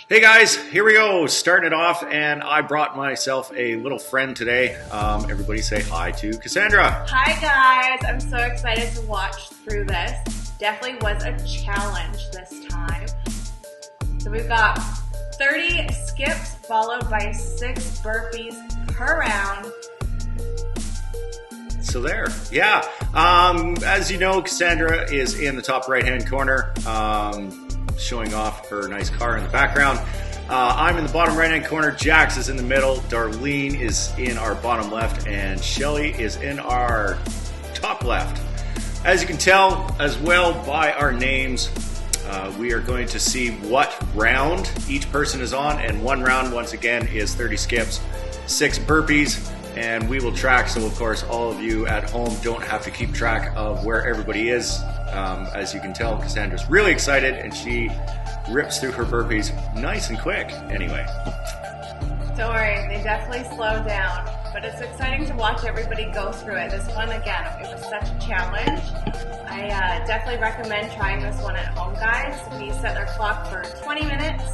Hey guys, here we go, starting it off, and I brought myself a little friend today. Everybody say hi to Cassandra. Hi guys, I'm so excited to watch through this. Definitely was a challenge this time. So we've got 30 skips followed by 6 burpees per round. So there, yeah. As you know, Cassandra is in the top right-hand corner, showing off her nice car in the background. I'm in the bottom right-hand corner. Jax is in the middle. Darlene is in our bottom left, and Shelly is in our top left. As you can tell as well by our names, we are going to see what round each person is on, and one round, once again, is 30 skips, 6 burpees, and we will track, so of course all of you at home don't have to keep track of where everybody is. As you can tell, Cassandra's really excited, and she rips through her burpees nice and quick. Anyway. Don't worry, they definitely slow down, but it's exciting to watch everybody go through it. This one, again, it was such a challenge. I definitely recommend trying this one at home, guys. We set our clock for 20 minutes.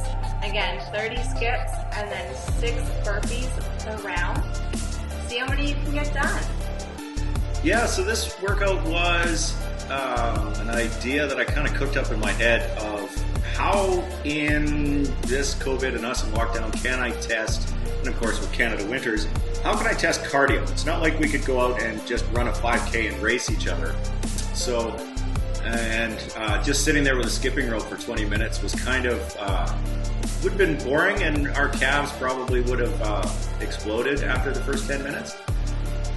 Again, 30 skips and then 6 burpees per round. See how many you can get done. Yeah, so this workout was an idea that I kind of cooked up in my head of how in this COVID and us in lockdown can I test, and of course with Canada Winters, how can I test cardio? It's not like we could go out and just run a 5K and race each other. So, and just sitting there with a skipping rope for 20 minutes was kind of, would have been boring, and our calves probably would have exploded after the first 10 minutes.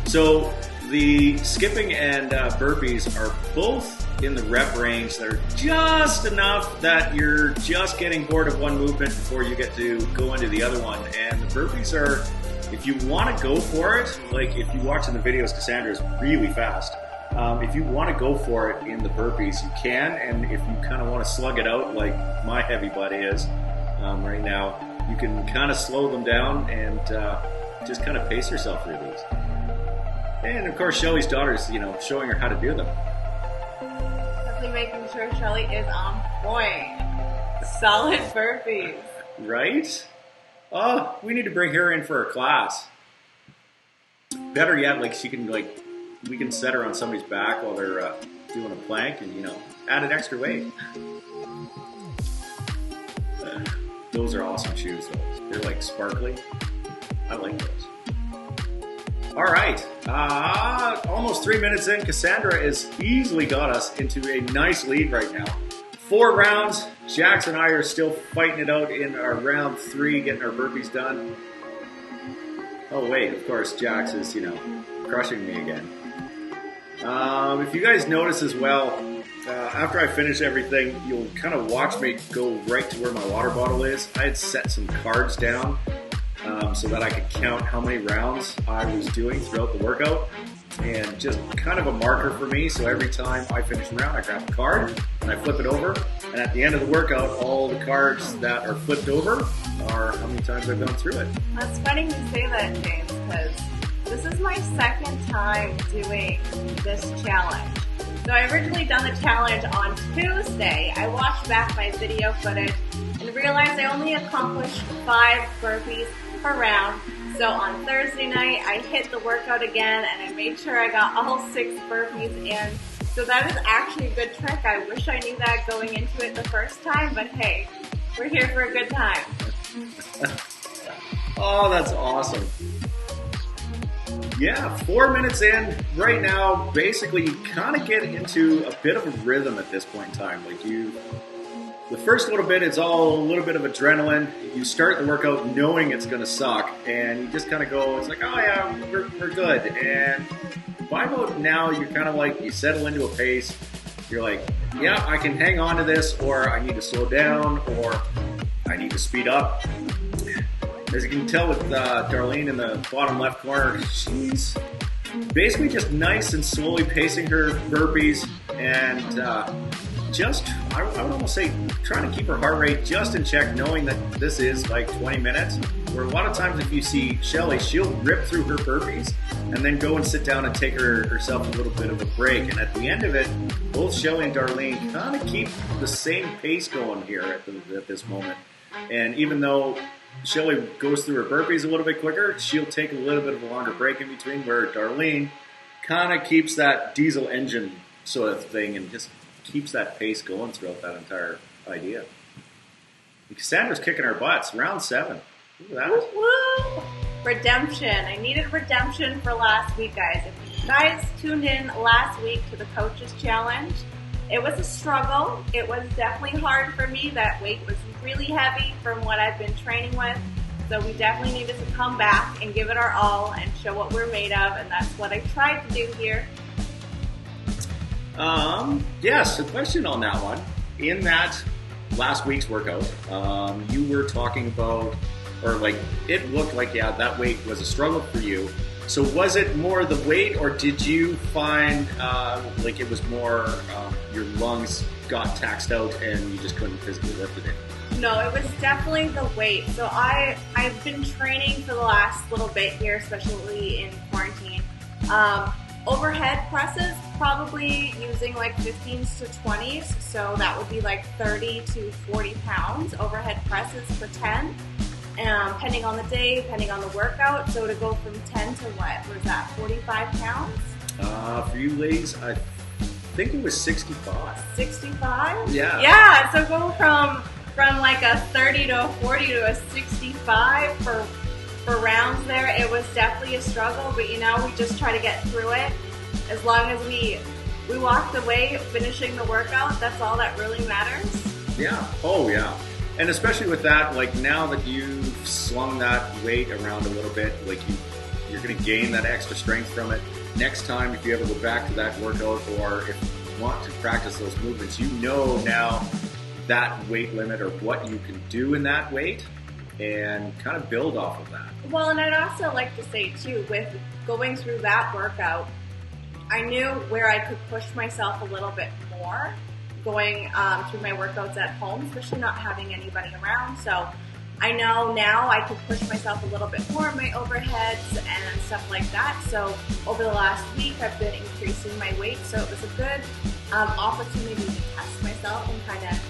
So the skipping and burpees are both in the rep range that are just enough that you're just getting bored of one movement before you get to go into the other one. And the burpees are, if you want to go for it, like if you watch in the videos, Cassandra is really fast. If you want to go for it in the burpees, you can. And if you kind of want to slug it out like my heavy butt is right now, you can kind of slow them down and just kind of pace yourself through these. And of course, Shelly's daughter's, showing her how to do them. Definitely making sure Shelly is on point. Solid burpees. Right? Oh, we need to bring her in for a class. Better yet, we can set her on somebody's back while they're doing a plank and, add an extra weight. Those are awesome shoes, though. They're like sparkly. I like those. All right, almost 3 minutes in, Cassandra has easily got us into a nice lead right now. 4 rounds, Jax and I are still fighting it out in our round 3, getting our burpees done. Oh wait, of course, Jax is, crushing me again. If you guys notice as well, after I finish everything, you'll kind of watch me go right to where my water bottle is. I had set some cards down so that I could count how many rounds I was doing throughout the workout, and just kind of a marker for me. So every time I finish a round, I grab a card and I flip it over, and at the end of the workout, all the cards that are flipped over are how many times I've gone through it. That's funny you say that, James, because this is my second time doing this challenge. So I originally done the challenge on Tuesday. I watched back my video footage and realized I only accomplished 5 burpees per round. So on Thursday night, I hit the workout again and I made sure I got all 6 burpees in. So that is actually a good trick. I wish I knew that going into it the first time, but hey, we're here for a good time. Oh, that's awesome. Yeah, 4 minutes in right now. Basically, you kind of get into a bit of a rhythm at this point in time. The first little bit, it's all a little bit of adrenaline. You start the workout knowing it's going to suck, and you just kind of go, it's like, oh yeah, we're good. And by about now, you're kind of like, you settle into a pace. You're like, yeah, I can hang on to this, or I need to slow down, or I need to speed up. As you can tell with Darlene in the bottom left corner, she's basically just nice and slowly pacing her burpees, and I would almost say trying to keep her heart rate just in check, knowing that this is like 20 minutes. Where a lot of times if you see Shelly, she'll rip through her burpees and then go and sit down and take herself a little bit of a break. And at the end of it, both Shelly and Darlene kind of keep the same pace going here at this moment. And even though Shelly goes through her burpees a little bit quicker, she'll take a little bit of a longer break in between, where Darlene kind of keeps that diesel engine sort of thing and just keeps that pace going throughout that entire idea. Cassandra's kicking our butts. Round 7. Look at that. Woo-woo. Redemption. I needed redemption for last week, guys. If you guys tuned in last week to the Coaches Challenge, it was a struggle. It was definitely hard for me. That weight was really heavy from what I've been training with. So we definitely needed to come back and give it our all and show what we're made of. And that's what I tried to do here. Yes, a question on that one. In that last week's workout, you were talking about, or like, it looked like, yeah, that weight was a struggle for you. So was it more the weight, or did you find like it was more your lungs got taxed out and you just couldn't physically lift it in? No, it was definitely the weight. So I've been training for the last little bit here, especially in quarantine. Overhead presses, probably using like 15s to 20s. So that would be like 30 to 40 pounds overhead presses for 10. Depending on the day, depending on the workout. So to go from 10 to what was that, 45 pounds? For you ladies, I think it was 65. 65? Yeah. Yeah, so go from like a 30 to a 40 to a 65 for rounds there. It was definitely a struggle, but you know, we just try to get through it. As long as we walked away finishing the workout, that's all that really matters. Yeah. Oh, yeah. And especially with that, like now that you've slung that weight around a little bit, like you're going to gain that extra strength from it. Next time, if you ever go back to that workout, or if you want to practice those movements, you know now that weight limit or what you can do in that weight, and kind of build off of that. Well, and I'd also like to say too, with going through that workout, I knew where I could push myself a little bit more going through my workouts at home, especially not having anybody around. So I know now I could push myself a little bit more in my overheads and stuff like that. So over the last week, I've been increasing my weight. So it was a good opportunity to test myself and kind of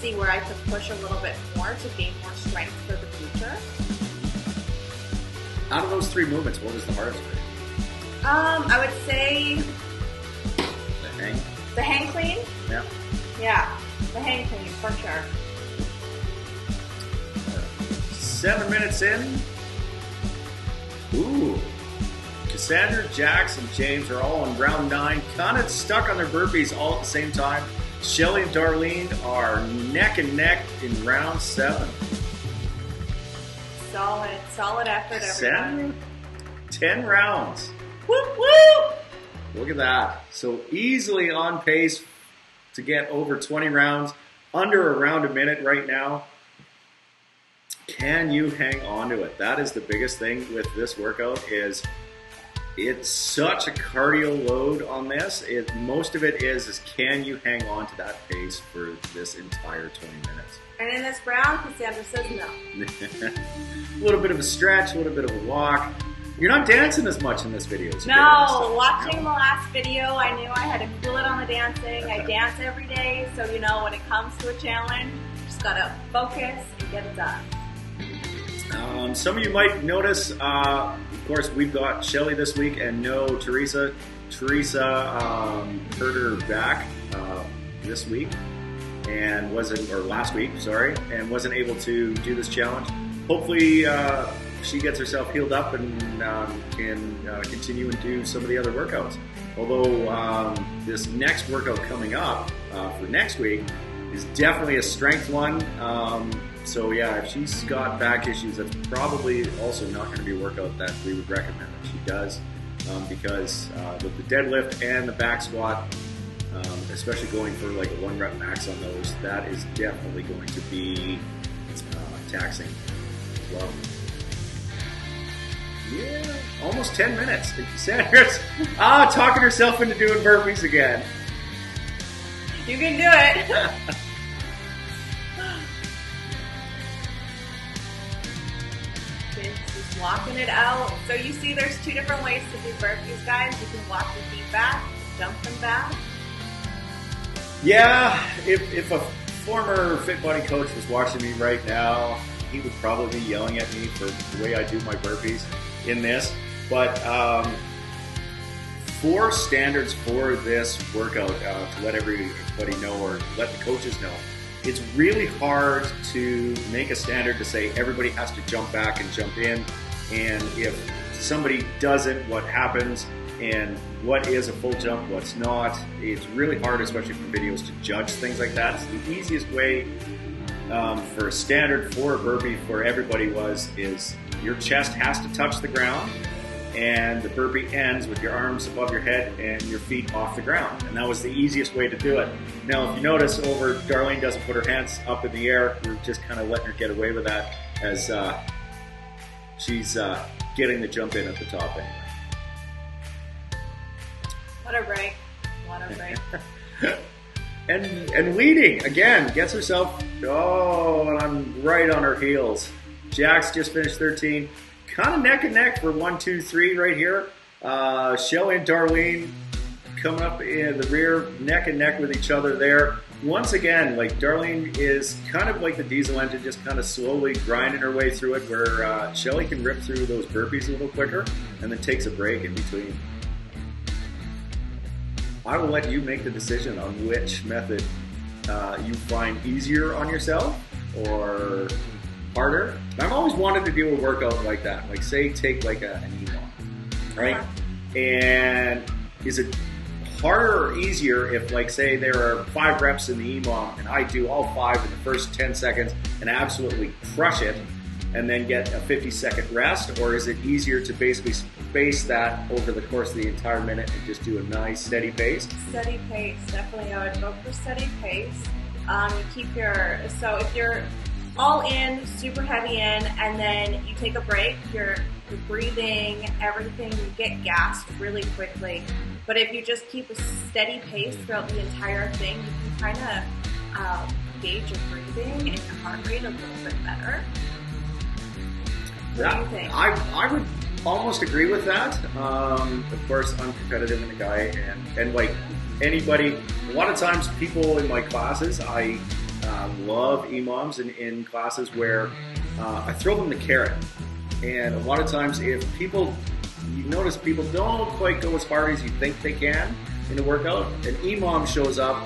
see where I could push a little bit more to gain more strength for the future. Out of those 3 movements, what was the hardest for you? I would say The hang? the hang clean. Yeah. Yeah, the hang clean for sure. 7 minutes in. Ooh. Cassandra, Jax, and James are all in round 9, kind of stuck on their burpees all at the same time. Shelly and Darlene are neck and neck in round 7. Solid effort, everyone. 10 rounds. Whoop whoop! Look at that. So easily on pace to get over 20 rounds, under around a minute right now. Can you hang on to it? That is the biggest thing with this workout, is it's such a cardio load on this. Most of it is can you hang on to that pace for this entire 20 minutes? And in this round, Cassandra says no. A little bit of a stretch, a little bit of a walk. You're not dancing as much in this video. As you did in this No, stuff. watching the last video, I knew I had to feel it on the dancing. I dance every day, so you know when it comes to a challenge, you just gotta focus and get it done. Some of you might notice, of course, we've got Shelly this week and no Teresa. Teresa hurt her back this week and last week, sorry, and wasn't able to do this challenge. Hopefully, she gets herself healed up and can continue and do some of the other workouts. Although this next workout coming up for next week is definitely a strength one. So yeah, if she's got back issues, that's probably also not going to be a workout that we would recommend that she does, because with the deadlift and the back squat, especially going for like a 1 rep max on those, that is definitely going to be taxing as well. Yeah, almost 10 minutes. Sandra's talking herself into doing burpees again. You can do it. Just walking it out. So you see there's 2 different ways to do burpees, guys. You can walk your feet back, jump them back. Yeah, if a former Fit Body coach was watching me right now, he would probably be yelling at me for the way I do my burpees in this. But for standards for this workout, to let everybody know or let the coaches know, it's really hard to make a standard to say everybody has to jump back and jump in. And if somebody doesn't, what happens? And what is a full jump, what's not? It's really hard, especially from videos, to judge things like that. So the easiest way for a standard for a burpee for everybody is your chest has to touch the ground, and the burpee ends with your arms above your head and your feet off the ground. And that was the easiest way to do it. Now, if you notice, Darlene doesn't put her hands up in the air. We're just kind of letting her get away with that as she's getting the jump in at the top anyway. What a break. What a break. and leading, again, gets herself, and I'm right on her heels. Jax just finished 13. Kind of neck and neck for 1, 2, 3 right here. Shelly and Darlene coming up in the rear, neck and neck with each other there. Once again, like Darlene is kind of like the diesel engine, just kind of slowly grinding her way through it, where Shelly can rip through those burpees a little quicker and then takes a break in between. I will let you make the decision on which method you find easier on yourself or harder. I've always wanted to do a workout like that, like say take like an EMOM, right? And is it harder or easier if, like, say there are 5 reps in the EMOM and I do all 5 in the first 10 seconds and absolutely crush it and then get a 50-second rest? Or is it easier to basically space that over the course of the entire minute and just do a nice steady pace? Steady pace, definitely. I would go for steady pace. So if you're all in, super heavy in, and then you take a break, you're breathing, everything, you get gassed really quickly. But if you just keep a steady pace throughout the entire thing, you can kind of gauge your breathing and your heart rate a little bit better. What do you think? I would almost agree with that. Of course, I'm competitive in a guy, and like anybody, a lot of times people in my classes, I love EMOMs in classes where I throw them the carrot. And a lot of times if you notice people don't quite go as far as you think they can in a workout, an EMOM shows up,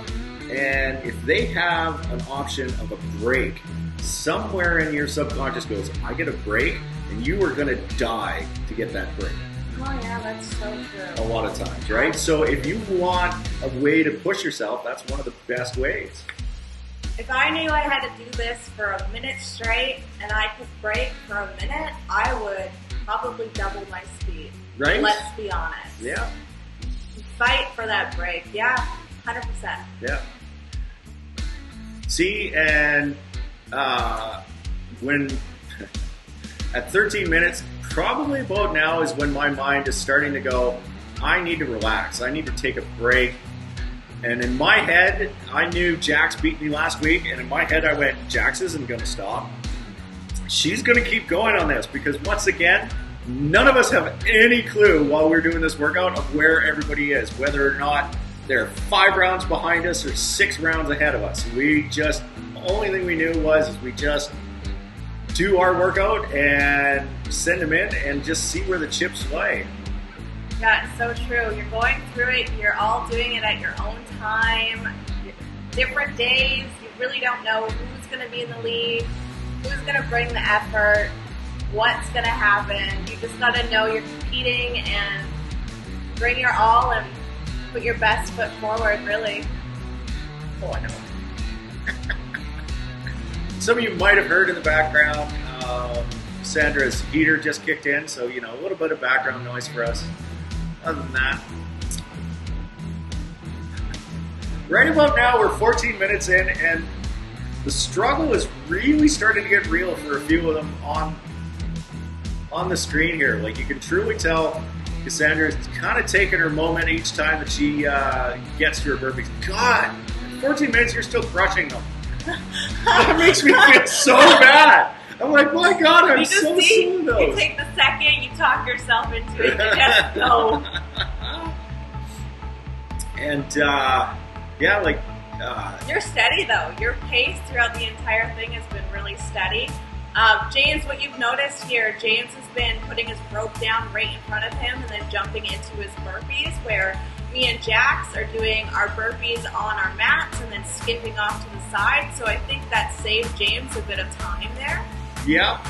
and if they have an option of a break, somewhere in your subconscious goes, I get a break, and you are going to die to get that break. Oh yeah, that's so true. A lot of times, right? So if you want a way to push yourself, that's one of the best ways. If I knew I had to do this for a minute straight and I could break for a minute, I would probably double my speed. Right? Let's be honest. Yeah. Fight for that break. Yeah, 100%. Yeah. See, and when at 13 minutes, probably about now is when my mind is starting to go, I need to relax. I need to take a break. And in my head, I knew Jax beat me last week, and in my head I went, Jax isn't going to stop. She's going to keep going on this, because once again, none of us have any clue while we're doing this workout of where everybody is, whether or not they're 5 rounds behind us or 6 rounds ahead of us. The only thing we knew was we just do our workout and send them in and just see where the chips lay. Yeah, it's so true. You're going through it. You're all doing it at your own time. Different days. You really don't know who's going to be in the lead, who's going to bring the effort, what's going to happen. You just got to know you're competing and bring your all and put your best foot forward, really. Oh, I know. Some of you might have heard in the background, Sandra's heater just kicked in, so, a little bit of background noise for us. Other than that, right about now we're 14 minutes in, and the struggle is really starting to get real for a few of them on the screen here. Like, you can truly tell Cassandra's kind of taking her moment each time that she gets to her burpees. God, in 14 minutes you're still crushing them. That makes me feel so bad. I'm like, my God, I'm so slow those. You take the second, you talk yourself into it, you just go. And, like, You're steady though. Your pace throughout the entire thing has been really steady. James, what you've noticed here, James has been putting his rope down right in front of him and then jumping into his burpees, where me and Jax are doing our burpees on our mats and then skipping off to the side. So I think that saved James a bit of time there. Yeah,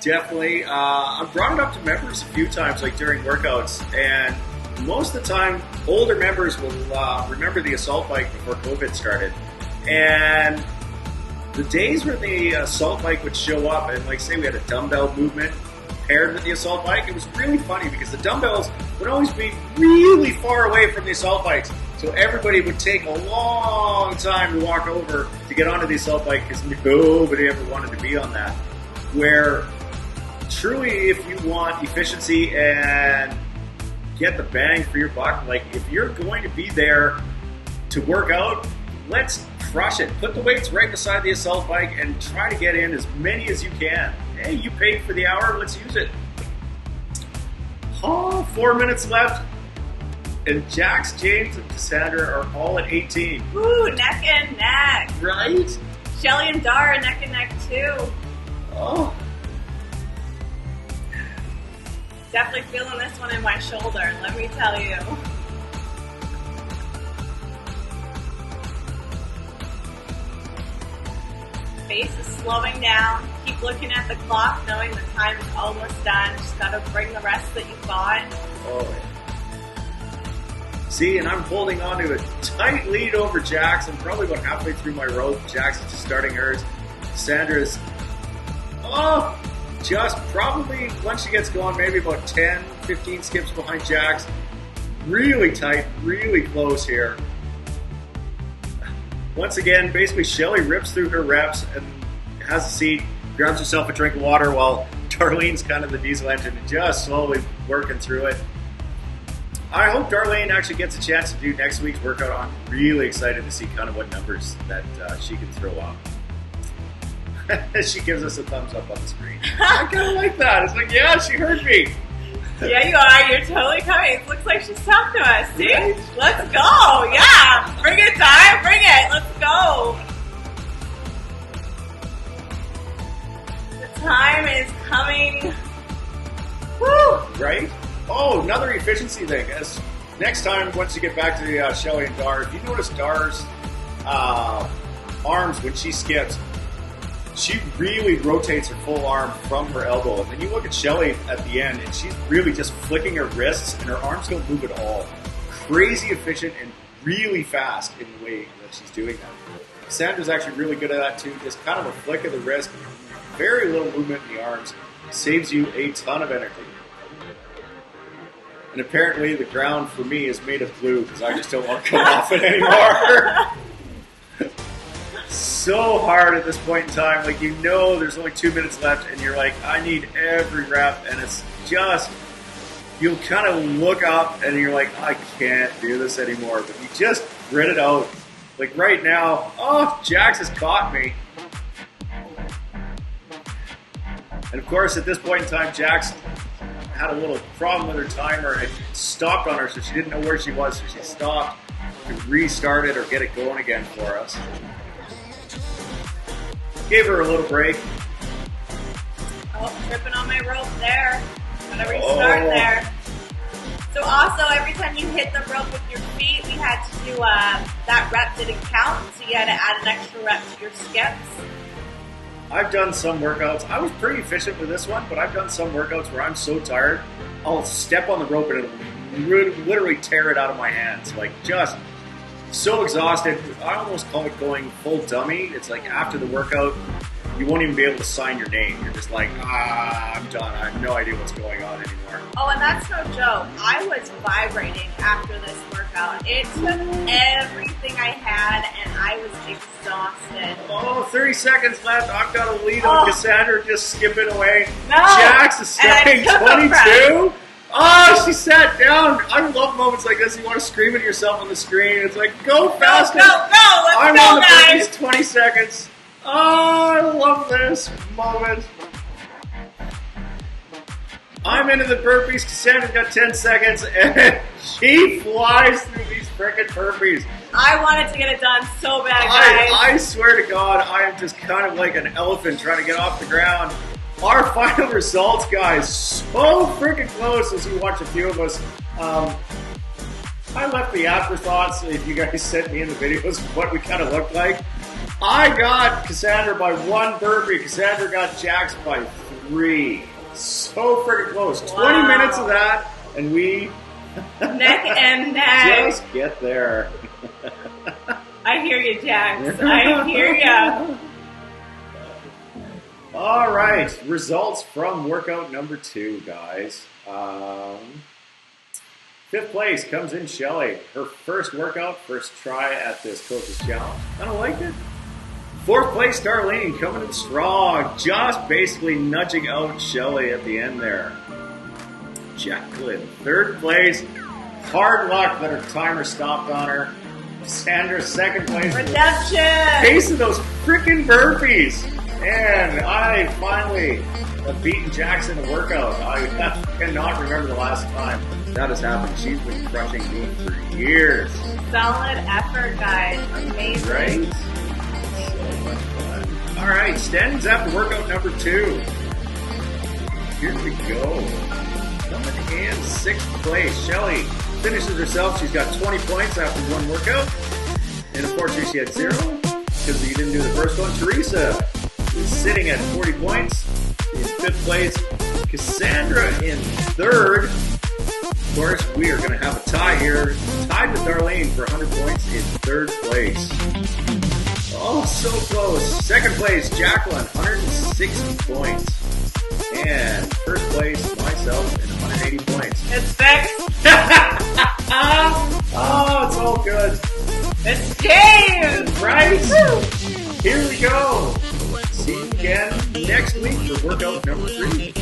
definitely. I've brought it up to members a few times, like during workouts, and most of the time, older members will remember the assault bike before COVID started. And the days where the assault bike would show up, and like say we had a dumbbell movement paired with the assault bike, it was really funny because the dumbbells would always be really far away from the assault bikes. So everybody would take a long time to walk over to get onto the assault bike because nobody ever wanted to be on that. Where truly, if you want efficiency and get the bang for your buck, like if you're going to be there to work out, let's crush it. Put the weights right beside the assault bike and try to get in as many as you can. Hey, you paid for the hour, let's use it. 4 minutes left. And Jax, James, and Cassandra are all at 18. Ooh, neck and neck. Right? Shelly and Dara neck and neck too. Oh. Definitely feeling this one in my shoulder, let me tell you. Pace is slowing down. Keep looking at the clock, knowing the time is almost done. Just gotta bring the rest that you've got. Oh, yeah. See, and I'm holding on to a tight lead over Jax. I'm probably about halfway through my rope. Jax is just starting hers. Sandra's, just probably, once she gets going, maybe about 10, 15 skips behind Jax. Really tight, really close here. Once again, basically Shelly rips through her reps and has a seat, grabs herself a drink of water while Darlene's kind of the diesel engine and just slowly working through it. I hope Darlene actually gets a chance to do next week's workout. I'm really excited to see kind of what numbers that she can throw up. She gives us a thumbs up on the screen. I kind of like that. It's like, yeah, she heard me. Yeah, you are. You're totally coming. It looks like she's talking to us. See? Right? Let's go. Yeah. Bring it, Ty. Bring it. Let's go. The time is coming. Woo. Right? Oh, another efficiency thing. As next time, once you get back to the Shelly and Dar, if you notice Dar's arms when she skips, she really rotates her full arm from her elbow. And then you look at Shelly at the end, and she's really just flicking her wrists, and her arms don't move at all. Crazy efficient and really fast in the way that she's doing that. Sandra's actually really good at that too. Just kind of a flick of the wrist, very little movement in the arms, saves you a ton of energy. And apparently the ground for me is made of glue because I just don't want to come off it anymore. So hard at this point in time. Like, you know there's only 2 minutes left and you're like, I need every rep. And it's just, you'll kind of look up and you're like, I can't do this anymore. But you just grit it out. Like right now, Jax has caught me. And of course, at this point in time, Jax had a little problem with her timer and it stopped on her, so she didn't know where she was, so she stopped to restart it or get it going again for us. Gave her a little break. Oh, tripping on my rope there. Gotta restart there. So also, every time you hit the rope with your feet, we had to do, that rep didn't count, so you had to add an extra rep to your skips. I've done some workouts. I was pretty efficient with this one, but I've done some workouts where I'm so tired, I'll step on the rope and it'll literally tear it out of my hands. Like, just so exhausted. I almost call it going full dummy. It's like after the workout, you won't even be able to sign your name. You're just like, I'm done. I have no idea what's going on anymore. Oh, and that's no joke. I was vibrating after this workout. It took everything I had, and I was exhausted. 30 seconds left. I've got a lead on Cassandra just skipping away. No. Jax is stepping 22. Oh, she sat down. I love moments like this. You want to scream at yourself on the screen. It's like, go faster. Go. Let's I'm go, on the guys. first 20 seconds. Oh, I love this moment. I'm into the burpees. Cassandra's got 10 seconds, and she flies through these frickin' burpees. I wanted to get it done so bad, guys. I swear to God, I am just kind of like an elephant trying to get off the ground. Our final results, guys, so freaking close as you watch a few of us. I left the afterthoughts if you guys sent me in the videos what we kind of looked like. I got Cassandra by 1 burpee. Cassandra got Jax by 3. So freaking close. Wow. 20 minutes of that, and we Neck and neck. just get there. I hear you, Jax. I hear ya. All right, results from workout number 2, guys. 5th place comes in Shelly. Her first workout, first try at this coach's challenge. I don't like it. 4th place, Darlene, coming in strong. Just basically nudging out Shelly at the end there. Jacqueline, 3rd place. Hard luck that her timer stopped on her. Cassandra, 2nd place. Redemption. Pace of those freaking burpees. And I finally have beaten Jackson in a workout. I cannot remember the last time that has happened. She's been crushing me for years. Solid effort, guys. Amazing. Right? So much fun. All right, standings after workout number 2. Here we go. Coming in 6th place, Shelly finishes herself. She's got 20 points after 1 workout. And unfortunately, she had 0 because you didn't do the first one. Teresa is sitting at 40 points in 5th place. Cassandra in 3rd. Of course, we are going to have a tie here. Tied with Darlene for 100 points in 3rd place. Oh, so close. 2nd place, Jacqueline, 160 points. And 1st place, myself, and 180 points. It's fixed. Oh, it's all good. It's James. Right? Here we go. See you again next week for workout number 3.